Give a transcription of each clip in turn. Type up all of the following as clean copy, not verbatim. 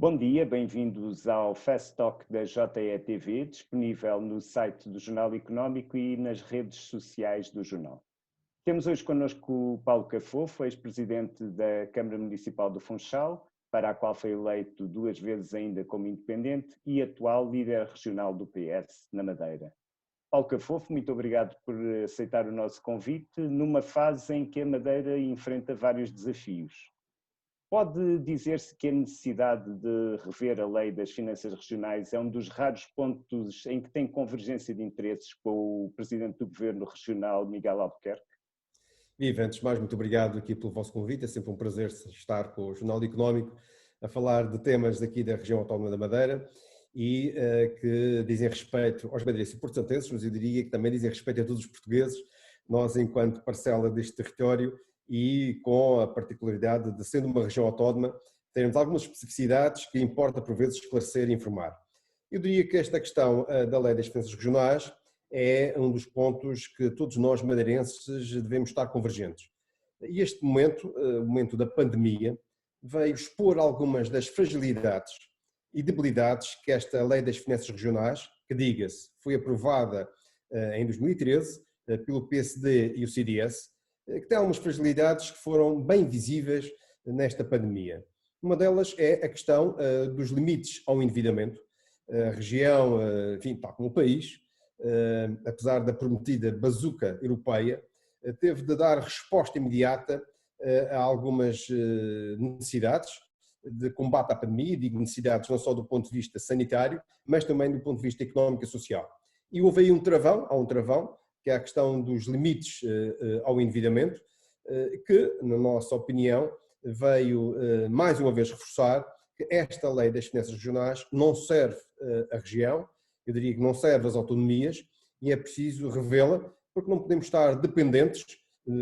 Bom dia, bem-vindos ao Fast Talk da JETV, disponível no site do Jornal Económico e nas redes sociais do jornal. Temos hoje connosco o Paulo Cafofo, ex-presidente da Câmara Municipal do Funchal, para a qual foi eleito duas vezes ainda como independente e atual líder regional do PS na Madeira. Paulo Cafofo, muito obrigado por aceitar o nosso convite numa fase em que a Madeira enfrenta vários desafios. Pode dizer-se que a necessidade de rever a lei das finanças regionais é um dos raros pontos em que tem convergência de interesses com o presidente do governo regional, Miguel Albuquerque? Viva, antes de mais, muito obrigado aqui pelo vosso convite. É sempre um prazer estar com o Jornal Económico a falar de temas daqui da região autónoma da Madeira e que dizem respeito aos madeirenses e portuenses, mas eu diria que também dizem respeito a todos os portugueses, nós enquanto parcela deste território e com a particularidade de, sendo uma região autónoma, termos algumas especificidades que importa por vezes esclarecer e informar. Eu diria que esta questão da lei das finanças regionais é um dos pontos que todos nós madeirenses devemos estar convergentes. E este momento, o momento da pandemia, veio expor algumas das fragilidades e debilidades que esta lei das finanças regionais, que diga-se, foi aprovada em 2013 pelo PSD e o CDS, que tem algumas fragilidades que foram bem visíveis nesta pandemia. Uma delas é a questão dos limites ao endividamento. A região, enfim, tal como o país, apesar da prometida bazuca europeia, teve de dar resposta imediata a algumas necessidades de combate à pandemia, digo necessidades não só do ponto de vista sanitário, mas também do ponto de vista económico e social. E houve aí há um travão, que é a questão dos limites ao endividamento, que, na nossa opinião, veio mais uma vez reforçar que esta lei das finanças regionais não serve à região, eu diria que não serve às autonomias e é preciso revê-la, porque não podemos estar dependentes,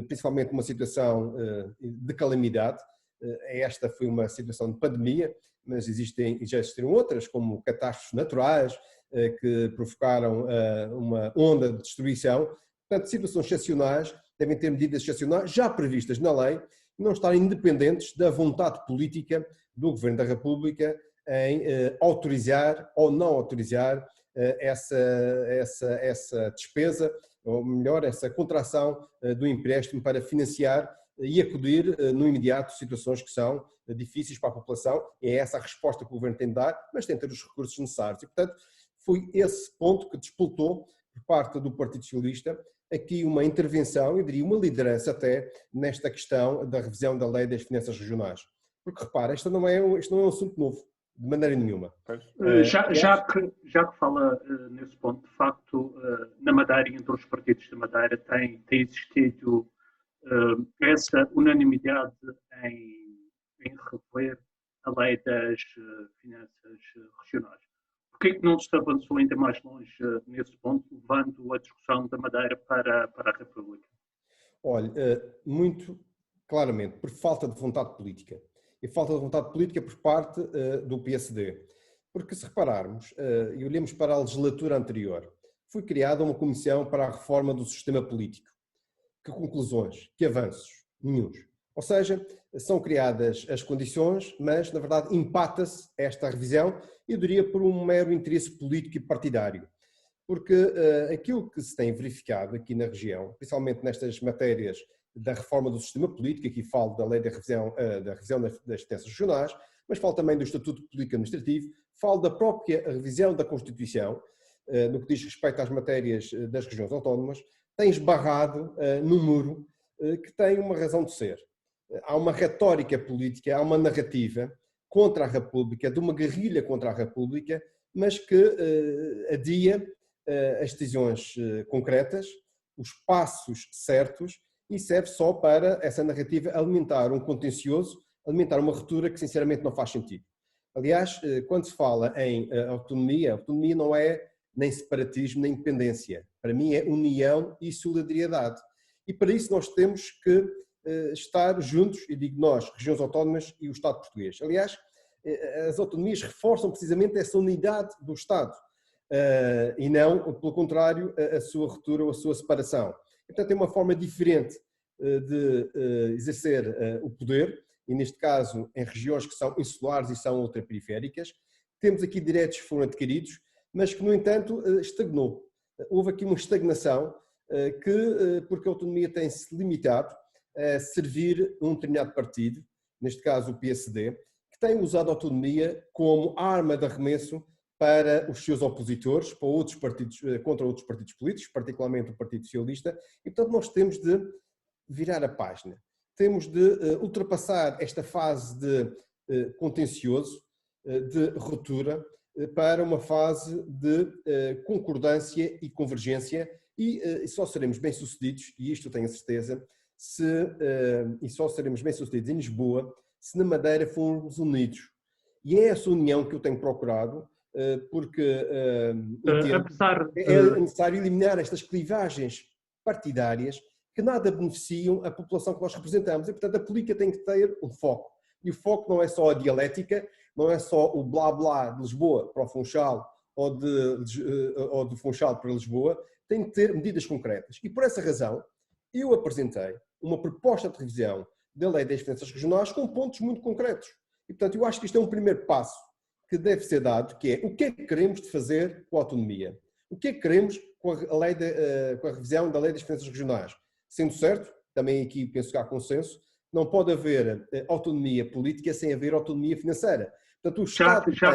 principalmente numa situação de calamidade. Esta foi uma situação de pandemia, mas já existiram outras, como catástrofes naturais, que provocaram uma onda de destruição. Portanto, situações excepcionais devem ter medidas excepcionais já previstas na lei e não estarem independentes da vontade política do Governo da República em autorizar ou não autorizar essa despesa, ou melhor, essa contração do empréstimo para financiar e acudir no imediato situações que são difíceis para a população. É essa a resposta que o Governo tem de dar, mas tem de ter os recursos necessários. E, portanto, foi esse ponto que despoltou, por parte do Partido Socialista, aqui uma intervenção, eu diria uma liderança até, nesta questão da revisão da lei das finanças regionais. Porque, repara, isto não é um assunto novo, de maneira nenhuma. Já que fala nesse ponto, de facto, na Madeira e entre os partidos da Madeira tem existido essa unanimidade em rever a lei das finanças regionais. Por que não se avançou ainda mais longe nesse ponto, levando a discussão da Madeira para a República? Olha, muito claramente, por falta de vontade política. E falta de vontade política por parte do PSD. Porque se repararmos e olhemos para a legislatura anterior, foi criada uma comissão para a reforma do sistema político. Que conclusões? Que avanços? Nenhuns. Ou seja, são criadas as condições, mas na verdade empata-se esta revisão, eu diria por um mero interesse político e partidário. Porque aquilo que se tem verificado aqui na região, principalmente nestas matérias da reforma do sistema político, aqui falo da lei da revisão das finanças regionais, mas falo também do Estatuto Político Administrativo, falo da própria revisão da Constituição, no que diz respeito às matérias das regiões autónomas, tem esbarrado num muro que tem uma razão de ser. Há uma retórica política, há uma narrativa contra a República, de uma guerrilha contra a República, mas que adia as decisões concretas, os passos certos, e serve só para essa narrativa alimentar um contencioso, alimentar uma ruptura que sinceramente não faz sentido. Aliás, quando se fala em autonomia não é nem separatismo, nem independência. Para mim é união e solidariedade. E para isso nós temos que estar juntos, e digo nós, regiões autónomas e o Estado português. Aliás, as autonomias reforçam precisamente essa unidade do Estado e não, pelo contrário, a sua ruptura ou a sua separação. Portanto, é uma forma diferente de exercer o poder, e neste caso em regiões que são insulares e são ultraperiféricas. Temos aqui direitos que foram adquiridos, mas que, no entanto, estagnou. Houve aqui uma estagnação porque a autonomia tem-se limitado a servir um determinado partido, neste caso o PSD, que tem usado a autonomia como arma de arremesso para os seus opositores, para outros partidos, contra outros partidos políticos, particularmente o Partido Socialista, e portanto nós temos de virar a página. Temos de ultrapassar esta fase de contencioso, de ruptura, para uma fase de concordância e convergência, e só seremos bem-sucedidos, e isto eu tenho a certeza, e só seremos bem-sucedidos em Lisboa se na Madeira formos unidos. E é essa união que eu tenho procurado, porque é necessário eliminar estas clivagens partidárias que nada beneficiam a população que nós representamos. E, portanto, a política tem que ter um foco. E o foco não é só a dialética, não é só o blá-blá de Lisboa para o Funchal ou do Funchal para Lisboa, tem que ter medidas concretas. E, por essa razão, eu apresentei uma proposta de revisão da Lei das Finanças Regionais com pontos muito concretos. E, portanto, eu acho que isto é um primeiro passo que deve ser dado, que é o que é que queremos de fazer com a autonomia? O que é que queremos com a revisão da Lei das Finanças Regionais? Sendo certo, também aqui penso que há consenso, não pode haver autonomia política sem haver autonomia financeira. Portanto, o Estado já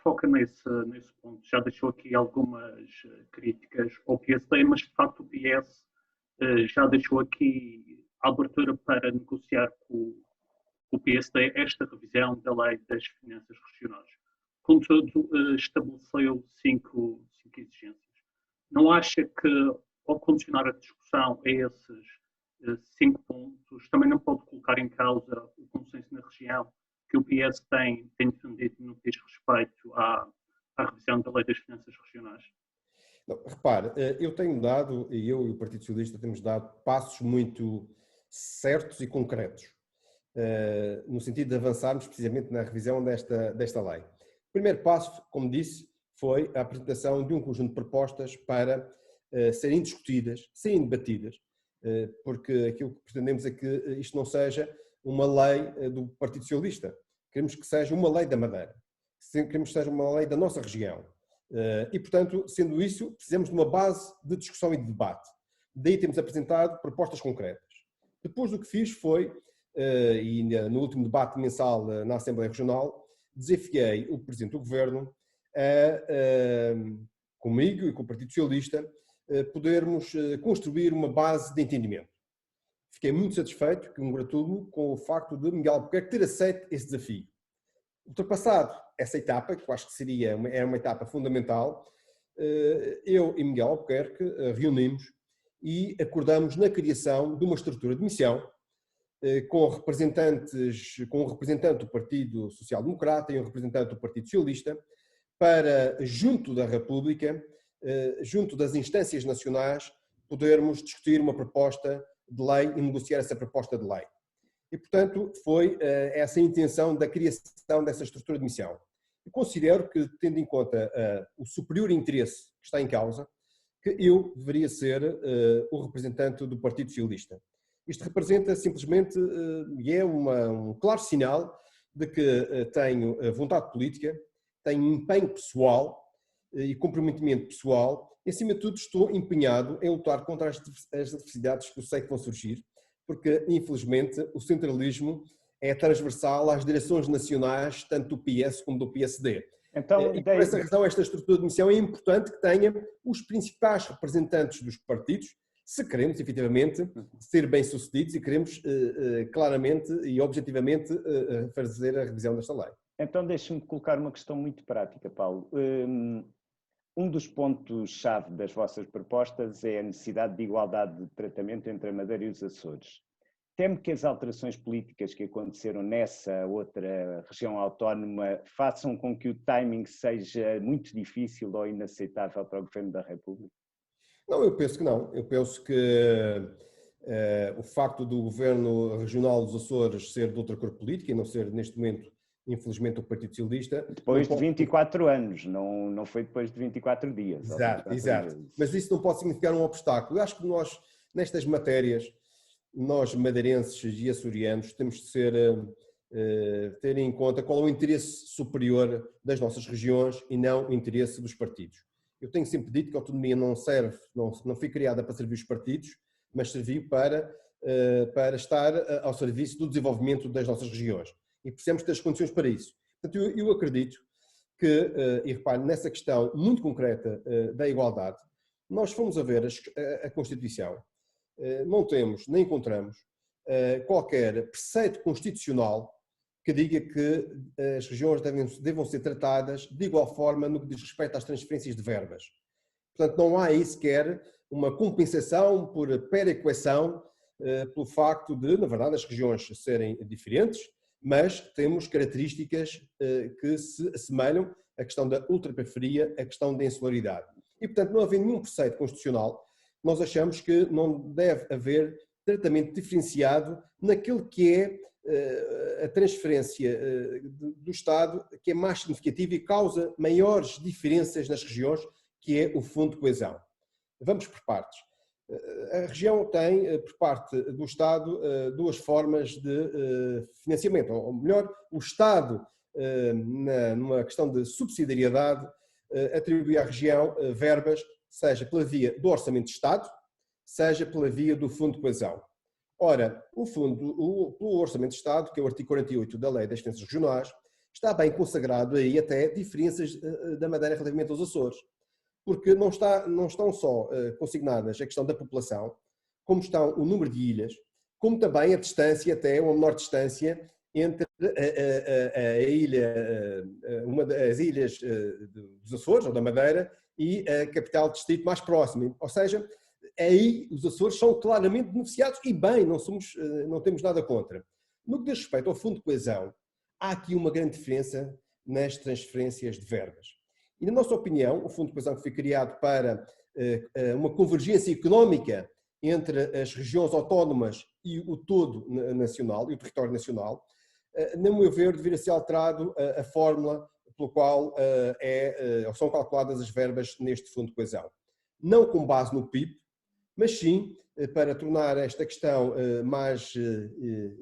foca nesse ponto, já deixou aqui algumas críticas ao PSD, mas de facto o PS já deixou aqui a abertura para negociar com o PSD esta revisão da Lei das Finanças Regionais. Contudo, estabeleceu cinco exigências. Não acha que, ao condicionar a discussão a esses 5 pontos, também não pode colocar em causa o consenso na região que o PS tem defendido no que diz respeito à revisão da Lei das Finanças Regionais? Não, repare, eu tenho dado, e eu e o Partido Socialista temos dado passos muito certos e concretos, no sentido de avançarmos precisamente na revisão desta lei. O primeiro passo, como disse, foi a apresentação de um conjunto de propostas para serem discutidas, serem debatidas, porque aquilo que pretendemos é que isto não seja uma lei do Partido Socialista. Queremos que seja uma lei da Madeira. Queremos que seja uma lei da nossa região. E, portanto, sendo isso, precisamos de uma base de discussão e de debate. Daí temos apresentado propostas concretas. Depois o que fiz foi, e no último debate mensal na Assembleia Regional, desafiei o Presidente do Governo comigo e com o Partido Socialista, podermos construir uma base de entendimento. Fiquei muito satisfeito, congratulo-me com o facto de Miguel Albuquerque ter aceito esse desafio. Ultrapassado essa etapa, que eu acho que era uma etapa fundamental, eu e Miguel Albuquerque reunimos e acordamos na criação de uma estrutura de missão com um representante do Partido Social Democrata e um representante do Partido Socialista, para, junto da República, junto das instâncias nacionais, podermos discutir uma proposta de lei e negociar essa proposta de lei. E, portanto, foi essa a intenção da criação dessa estrutura de missão. Eu considero que, tendo em conta o superior interesse que está em causa, que eu deveria ser o representante do Partido Socialista. Isto representa simplesmente, e é um claro sinal de que tenho vontade política, tenho empenho pessoal e comprometimento pessoal, e acima de tudo estou empenhado em lutar contra as adversidades que eu sei que vão surgir, porque infelizmente o centralismo é transversal às direções nacionais, tanto do PS como do PSD. Então, e por essa razão esta estrutura de missão é importante que tenha os principais representantes dos partidos, se queremos efetivamente ser bem-sucedidos e queremos claramente e objetivamente fazer a revisão desta lei. Então deixe-me colocar uma questão muito prática, Paulo. Um dos pontos-chave das vossas propostas é a necessidade de igualdade de tratamento entre a Madeira e os Açores. Temo que as alterações políticas que aconteceram nessa outra região autónoma façam com que o timing seja muito difícil ou inaceitável para o Governo da República? Não, eu penso que não. Eu penso que o facto do Governo Regional dos Açores ser de outra cor política e não ser, neste momento, infelizmente, o Partido Socialista... Depois de 24 anos, não foi depois de 24 dias. Exato. Mas isso não pode significar um obstáculo. Eu acho que nós, nestas matérias, nós madeirenses e açorianos temos de ter em conta qual é o interesse superior das nossas regiões e não o interesse dos partidos. Eu tenho sempre dito que a autonomia não foi criada para servir os partidos, mas serviu para estar ao serviço do desenvolvimento das nossas regiões. E precisamos ter as condições para isso. Portanto, eu acredito que, e repare, nessa questão muito concreta da igualdade, nós fomos a ver a Constituição, não temos, nem encontramos qualquer preceito constitucional que diga que as regiões devam ser tratadas de igual forma no que diz respeito às transferências de verbas. Portanto, não há aí sequer uma compensação por perequação pelo facto de, na verdade, as regiões serem diferentes, mas temos características que se assemelham à questão da ultraperiferia, à questão da insularidade. E, portanto, não havendo nenhum preceito constitucional, nós achamos que não deve haver tratamento diferenciado naquilo que é a transferência do Estado, que é mais significativa e causa maiores diferenças nas regiões, que é o Fundo de Coesão. Vamos por partes. A região tem, por parte do Estado, duas formas de financiamento, ou melhor, o Estado, numa questão de subsidiariedade, atribui à região verbas, seja pela via do Orçamento de Estado, seja pela via do Fundo de Coesão. Ora, o Orçamento de Estado, que é o artigo 48 da Lei das Finanças Regionais, está bem consagrado aí até diferenças da Madeira relativamente aos Açores, porque não estão só consignadas a questão da população, como estão o número de ilhas, como também a distância, até uma menor distância, entre uma das ilhas dos Açores, ou da Madeira, e a capital de distrito mais próxima. Ou seja, aí os Açores são claramente beneficiados e bem, não temos nada contra. No que diz respeito ao Fundo de Coesão, há aqui uma grande diferença nas transferências de verbas. E na nossa opinião, o Fundo de Coesão que foi criado para uma convergência económica entre as regiões autónomas e o todo nacional, e o território nacional, no meu ver, deveria ser alterado a fórmula pelo qual são calculadas as verbas neste Fundo de Coesão. Não com base no PIB, mas sim para tornar esta questão mais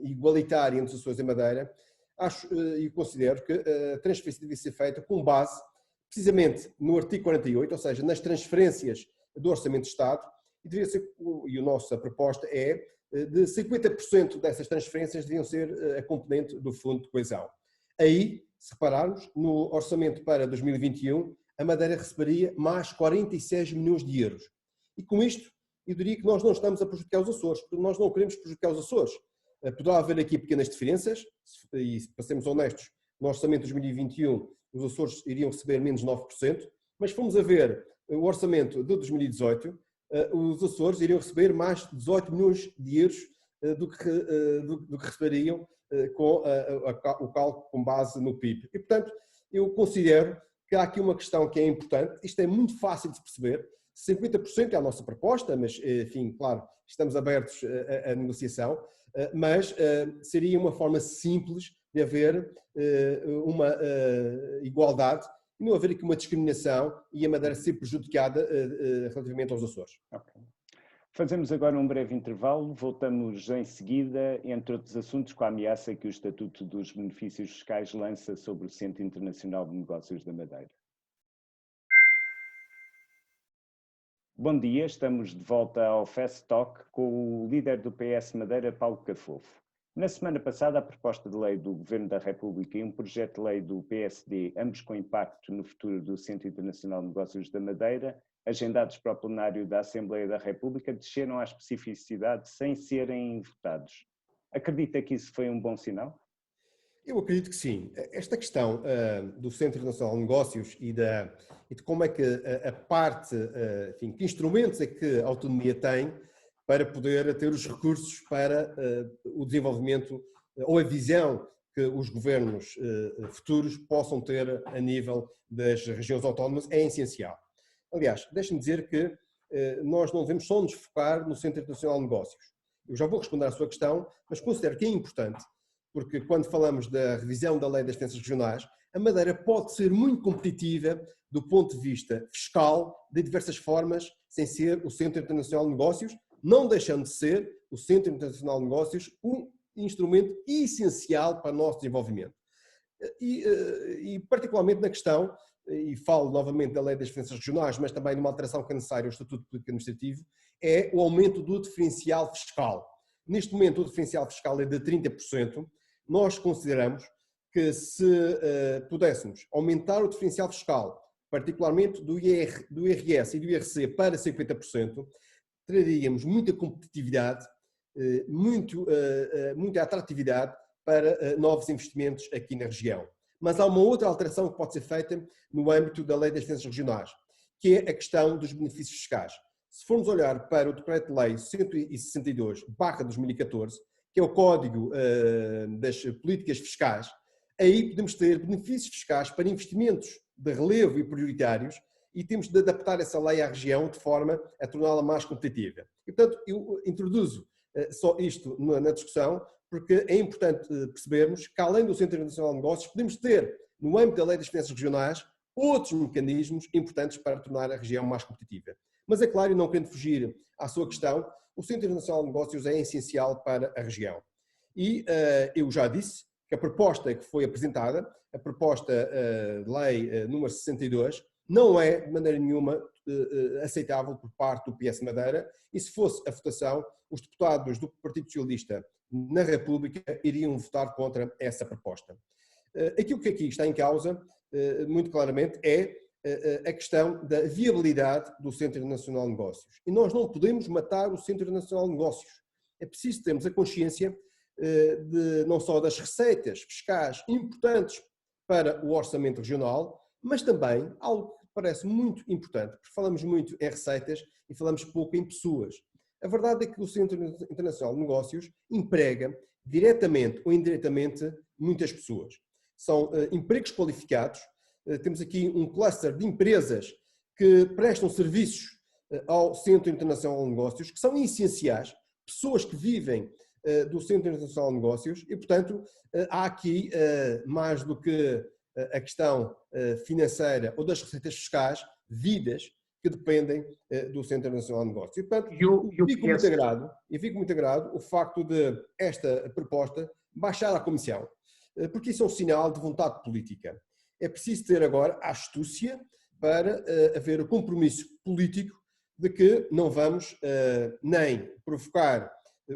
igualitária entre os Açores e Madeira. Acho e considero que a transferência deve ser feita com base precisamente no artigo 48, ou seja, nas transferências do Orçamento de Estado, e a nossa proposta é de 50% dessas transferências deviam ser a componente do Fundo de Coesão. Aí, se repararmos, no orçamento para 2021, a Madeira receberia mais 46 milhões de euros. E com isto, eu diria que nós não estamos a prejudicar os Açores, porque nós não queremos prejudicar os Açores. Poderá haver aqui pequenas diferenças, e para sermos honestos, no orçamento de 2021 os Açores iriam receber menos 9%, mas fomos a ver o orçamento de 2018, os Açores iriam receber mais 18 milhões de euros do que receberiam com o cálculo com base no PIB. E, portanto, eu considero que há aqui uma questão que é importante, isto é muito fácil de se perceber, 50% é a nossa proposta, mas, enfim, claro, estamos abertos à negociação, mas seria uma forma simples de haver uma igualdade e não haver aqui uma discriminação e a Madeira ser prejudicada relativamente aos Açores. Okay. Fazemos agora um breve intervalo, voltamos em seguida, entre outros assuntos, com a ameaça que o Estatuto dos Benefícios Fiscais lança sobre o Centro Internacional de Negócios da Madeira. Bom dia, estamos de volta ao Fast Talk com o líder do PS Madeira, Paulo Cafofo. Na semana passada, a proposta de lei do Governo da República e um projeto de lei do PSD, ambos com impacto no futuro do Centro Internacional de Negócios da Madeira, agendados para o plenário da Assembleia da República, desceram à especificidade sem serem votados. Acredita que isso foi um bom sinal? Eu acredito que sim. Esta questão do Centro Internacional de Negócios e de como é que a parte, enfim, que instrumentos é que a autonomia tem para poder ter os recursos para o desenvolvimento ou a visão que os governos futuros possam ter a nível das regiões autónomas é essencial. Aliás, deixe-me dizer que nós não devemos só nos focar no Centro Internacional de Negócios. Eu já vou responder à sua questão, mas considero que é importante, porque quando falamos da revisão da Lei das Finanças Regionais, a Madeira pode ser muito competitiva do ponto de vista fiscal, de diversas formas, sem ser o Centro Internacional de Negócios, não deixando de ser o Centro Internacional de Negócios um instrumento essencial para o nosso desenvolvimento. E particularmente na questão, e falo novamente da Lei das Diferenças Regionais, mas também numa alteração que é necessária ao Estatuto Político Administrativo, é o aumento do diferencial fiscal. Neste momento o diferencial fiscal é de 30%, nós consideramos que se pudéssemos aumentar o diferencial fiscal, particularmente do IRS e do IRC para 50%, traríamos muita competitividade, muita atratividade para novos investimentos aqui na região. Mas há uma outra alteração que pode ser feita no âmbito da Lei das Diferenças Regionais, que é a questão dos benefícios fiscais. Se formos olhar para o Decreto-Lei 162/2014, que é o Código das Políticas Fiscais, aí podemos ter benefícios fiscais para investimentos de relevo e prioritários e temos de adaptar essa lei à região de forma a torná-la mais competitiva. E, portanto, eu introduzo só isto na discussão, porque é importante percebermos que, além do Centro Internacional de Negócios, podemos ter, no âmbito da Lei das Diferenças Regionais, outros mecanismos importantes para tornar a região mais competitiva. Mas é claro, e não querendo fugir à sua questão, o Centro Internacional de Negócios é essencial para a região. E eu já disse que a proposta que foi apresentada, a proposta de lei número 62, não é de maneira nenhuma aceitável por parte do PS Madeira, e se fosse a votação, os deputados do Partido Socialista na República iriam votar contra essa proposta. Aquilo que aqui está em causa, muito claramente, é a questão da viabilidade do Centro Nacional de Negócios. E nós não podemos matar o Centro Nacional de Negócios. É preciso termos a consciência não só das receitas fiscais importantes para o orçamento regional, mas também algo que parece muito importante, porque falamos muito em receitas e falamos pouco em pessoas. A verdade é que o Centro Internacional de Negócios emprega diretamente ou indiretamente muitas pessoas. São empregos qualificados, temos aqui um cluster de empresas que prestam serviços ao Centro Internacional de Negócios, que são essenciais, pessoas que vivem do Centro Internacional de Negócios e, portanto, há aqui mais do que a questão financeira ou das receitas fiscais, vidas que dependem do Centro Internacional de Negócios. E, portanto, fico muito agrado o facto de esta proposta baixar à Comissão, porque isso é um sinal de vontade política. É preciso ter agora a astúcia para haver o compromisso político de que não vamos nem provocar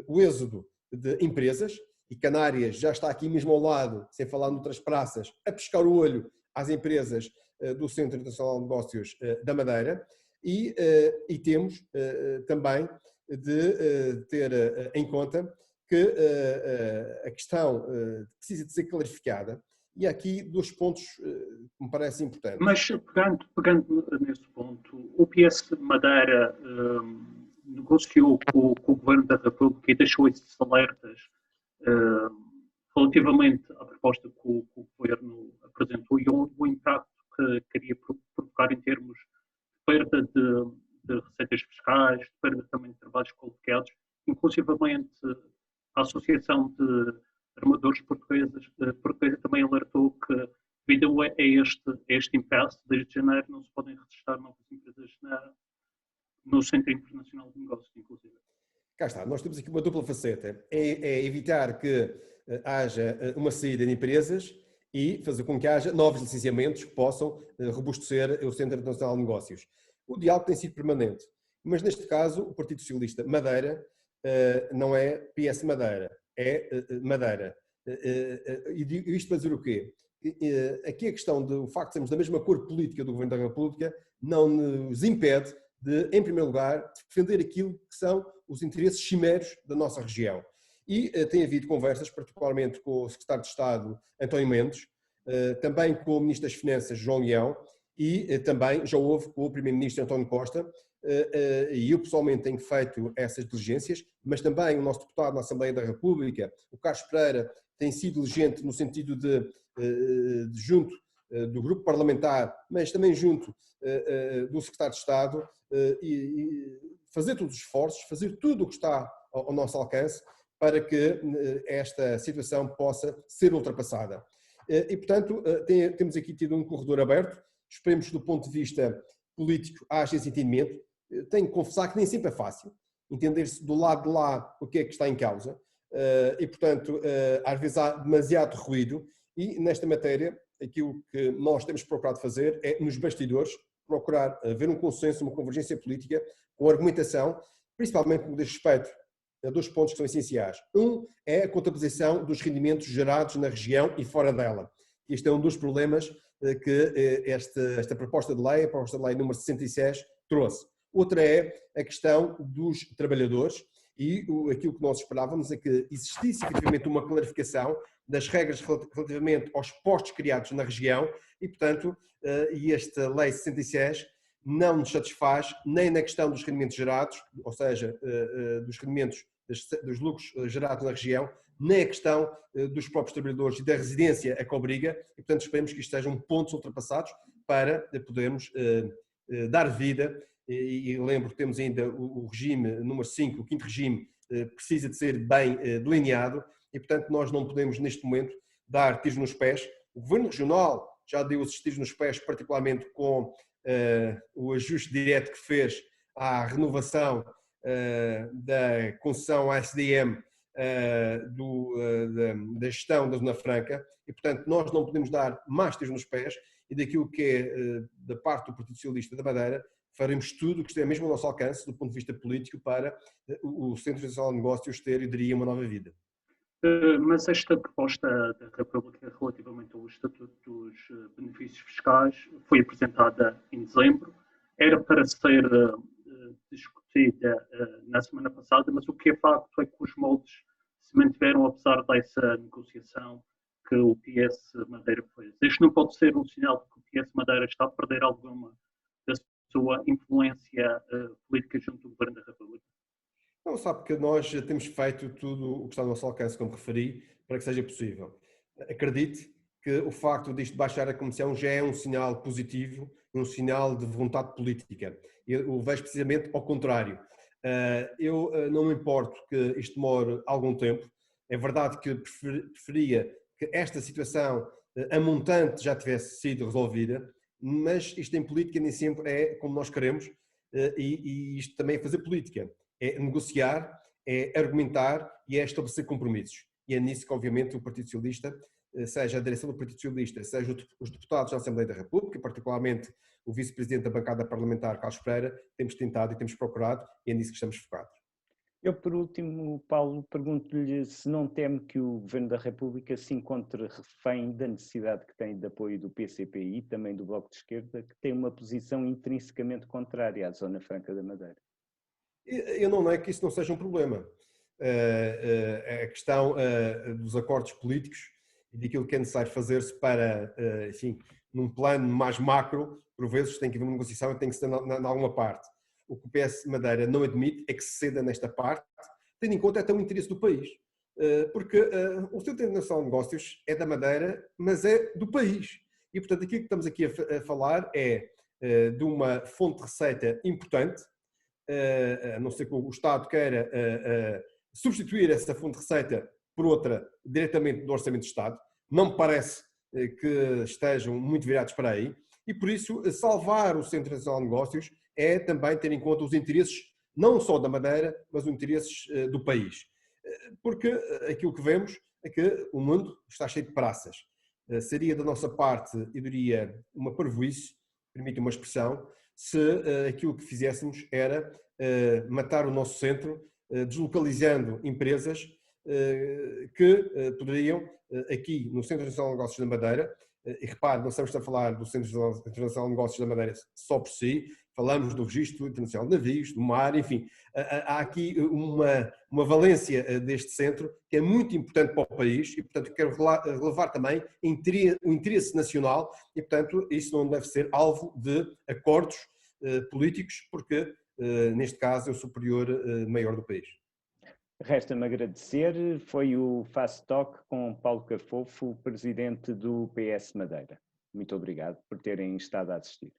o êxodo de empresas, e Canárias já está aqui mesmo ao lado, sem falar noutras praças, a pescar o olho às empresas do Centro Internacional de Negócios da Madeira, e temos também de ter em conta que a questão precisa de ser clarificada, e há aqui 2 pontos que me parecem importantes. Mas pegando nesse ponto, o PS Madeira negociou com o Governo da República e deixou esses alertas relativamente à proposta que o Governo apresentou e o impacto que queria provocar em termos de perda de receitas fiscais, de perda também de trabalhos qualificados, inclusivamente a Associação de Armadores Portuguesa também alertou que, devido a este impasse, desde janeiro não se podem registrar novas empresas no Centro Internacional de Negócios, inclusive. Cá está, nós temos aqui uma dupla faceta, é evitar que haja uma saída de empresas e fazer com que haja novos licenciamentos que possam robustecer o Centro Internacional de Negócios. O diálogo tem sido permanente, mas neste caso o Partido Socialista Madeira não é PS Madeira, é Madeira. E isto para dizer o quê? Aqui a questão do facto de sermos da mesma cor política do Governo da República não nos impede de, em primeiro lugar, defender aquilo que são os interesses cimeros da nossa região. E tem havido conversas, particularmente com o Secretário de Estado, António Mendes, também com o Ministro das Finanças, João Leão, e também já houve com o Primeiro-Ministro, António Costa, e eu pessoalmente tenho feito essas diligências, mas também o nosso deputado na Assembleia da República, o Carlos Pereira, tem sido diligente no sentido de junto do grupo parlamentar, mas também junto do Secretário de Estado, e fazer todos os esforços, fazer tudo o que está ao nosso alcance para que esta situação possa ser ultrapassada. E, portanto, temos aqui tido um corredor aberto, esperemos que do ponto de vista político haja esse entendimento. Tenho que confessar que nem sempre é fácil. entender-se do lado de lá o que é que está em causa, e portanto às vezes há demasiado ruído, e nesta matéria aquilo que nós temos procurado fazer é, nos bastidores, procurar haver um consenso, uma convergência política com argumentação, principalmente no que diz respeito a dois pontos que são essenciais. Um é a contabilização dos rendimentos gerados na região e fora dela. Este é um dos problemas que esta proposta de lei, a proposta de lei número 66, trouxe. Outra é a questão dos trabalhadores, e aquilo que nós esperávamos é que existisse efetivamente uma clarificação das regras relativamente aos postos criados na região e, portanto, esta lei 66 não nos satisfaz nem na questão dos rendimentos gerados, ou seja, dos rendimentos dos lucros gerados na região, nem a questão dos próprios trabalhadores e da residência a que obriga, e portanto esperemos que isto sejam pontos ultrapassados para podermos dar vida, e lembro que temos ainda o regime número 5, o quinto regime, precisa de ser bem delineado, e portanto nós não podemos neste momento dar tiros nos pés. O Governo Regional já deu esses tiros nos pés, particularmente com o ajuste direto que fez à renovação da concessão ASDM da gestão da Zona Franca, e portanto nós não podemos dar mais tiros nos pés, e daquilo que é da parte do Partido Socialista da Madeira faremos tudo o que esteja mesmo ao nosso alcance do ponto de vista político para o Centro Nacional de Negócios ter, eu diria, uma nova vida. Mas esta proposta da República relativamente ao Estatuto dos Benefícios Fiscais foi apresentada em dezembro, era para ser discutida na semana passada, mas o que é facto é que os moldes se mantiveram apesar dessa negociação que o PS Madeira fez. Este não pode ser um sinal de que o PS Madeira está a perder alguma da sua influência política junto do Governo da República? Não, sabe que nós temos feito tudo o que está ao nosso alcance, como referi, para que seja possível. Acredite que o facto disto baixar a comissão já é um sinal positivo, um sinal de vontade política. Eu vejo precisamente ao contrário. Eu não me importo que isto demore algum tempo. É verdade que preferia que esta situação a montante já tivesse sido resolvida, mas isto em política nem sempre é como nós queremos, e isto também é fazer política. É negociar, é argumentar e é estabelecer compromissos. E é nisso que, obviamente, o Partido Socialista, seja a direção do Partido Socialista, seja os deputados da Assembleia da República, particularmente o vice-presidente da bancada parlamentar, Carlos Pereira, temos tentado e temos procurado, e é nisso que estamos focados. Eu, por último, Paulo, pergunto-lhe se não teme que o Governo da República se encontre refém da necessidade que tem de apoio do PCP e também do Bloco de Esquerda, que tem uma posição intrinsecamente contrária à Zona Franca da Madeira. Eu não nego que isso não seja um problema. A questão dos acordos políticos e daquilo que é necessário fazer-se para, enfim, num plano mais macro, por vezes tem que haver uma negociação e tem que ser em alguma parte. O que o PS Madeira não admite é que se ceda nesta parte, tendo em conta até o interesse do país. Porque o Centro Nacional de Negócios é da Madeira, mas é do país. E, portanto, aquilo que estamos aqui a falar é de uma fonte de receita importante, a não ser que o Estado queira substituir essa fonte de receita por outra diretamente do Orçamento de Estado. Não me parece que estejam muito virados para aí, e por isso salvar o Centro Nacional de Negócios é também ter em conta os interesses não só da Madeira, mas os interesses do país. Porque aquilo que vemos é que o mundo está cheio de praças. Seria da nossa parte, eu diria, uma parvoíce, permite uma expressão, se aquilo que fizéssemos era matar o nosso centro, deslocalizando empresas que poderiam, aqui no Centro Nacional de Negócios da Madeira, e repare, não estamos a falar do Centro Internacional de Negócios da Madeira só por si, falamos do Registro Internacional de Navios, do mar, enfim, há aqui uma valência deste centro que é muito importante para o país e, portanto, quero relevar também o interesse nacional e, portanto, isso não deve ser alvo de acordos políticos, porque, neste caso, é o superior maior do país. Resta-me agradecer, foi o Fast Talk com Paulo Cafofo, presidente do PS Madeira. Muito obrigado por terem estado a assistir.